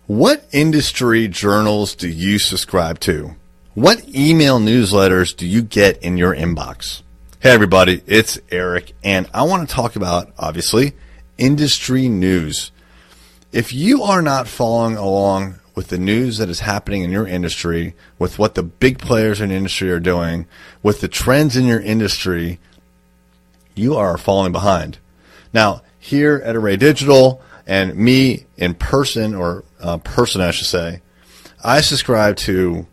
What industry journals do you subscribe to? What email newsletters do you get in your inbox? Hey everybody, it's Eric, and I want to talk about, obviously, industry news. If you are not following along with the news that is happening in your industry, with what the big players in the industry are doing, with the trends in your industry, you are falling behind. Now, here at Array Digital, and me in person, or person I should say, I subscribe to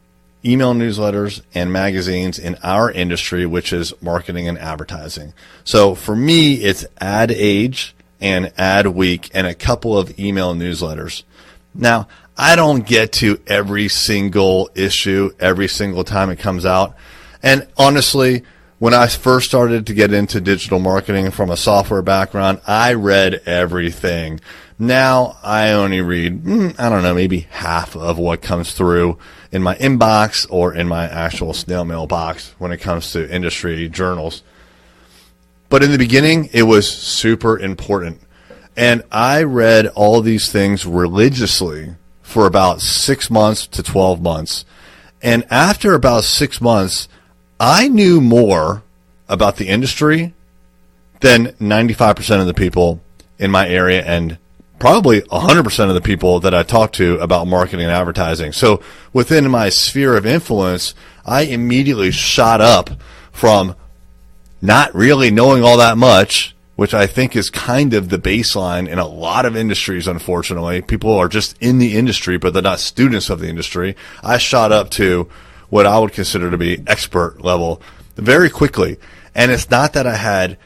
email newsletters and magazines in our industry, which is marketing and advertising. So for me, it's Ad Age and Ad Week and a couple of email newsletters. Now, I don't get to every single issue every single time it comes out. And honestly, when I first started to get into digital marketing from a software background, I read everything. Now I only read, maybe half of what comes through in my inbox or in my actual snail mail box when it comes to industry journals. But in the beginning, it was super important. And I read all these things religiously for about 6 months to 12 months. And after about 6 months, I knew more about the industry than 95% of the people in my area and probably 100% of the people that I talk to about marketing and advertising. So within my sphere of influence, I immediately shot up from not really knowing all that much, which I think is kind of the baseline in a lot of industries, unfortunately. People are just in the industry, but they're not students of the industry. I shot up to what I would consider to be expert level very quickly. And it's not that I had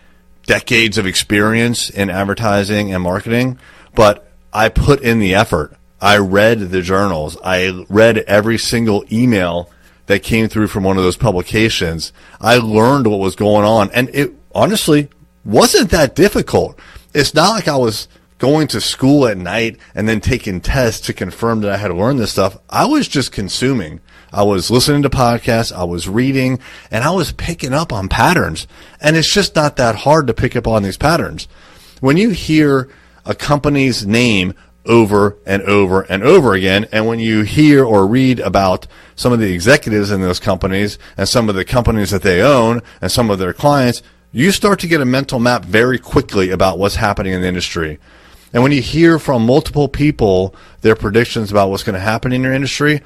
decades of experience in advertising and marketing, but I put in the effort. I read the journals. I read every single email that came through from one of those publications. I learned what was going on. And it honestly wasn't that difficult. It's not like I was going to school at night and then taking tests to confirm that I had learned this stuff. I was just consuming. I was listening to podcasts, I was reading, and I was picking up on patterns. And it's just not that hard to pick up on these patterns. When you hear a company's name over and over and over again, and when you hear or read about some of the executives in those companies and some of the companies that they own and some of their clients, you start to get a mental map very quickly about what's happening in the industry. And when you hear from multiple people their predictions about what's going to happen in your industry,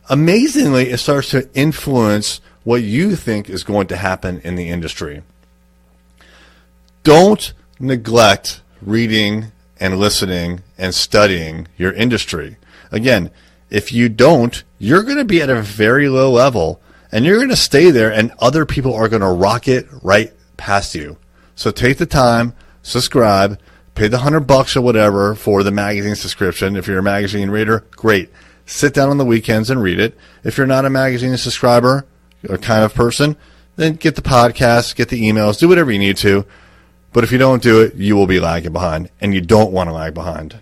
amazingly, it starts to influence what you think is going to happen in the industry. Don't neglect reading and listening and studying your industry. Again, if you don't, you're going to be at a very low level and you're going to stay there and other people are going to rocket right past you. So take the time, subscribe, pay the $100 or whatever for the magazine subscription. If you're a magazine reader, great. Sit down on the weekends and read it. If you're not a magazine subscriber or kind of person, then get the podcasts, get the emails, do whatever you need to. But if you don't do it, you will be lagging behind, and you don't want to lag behind.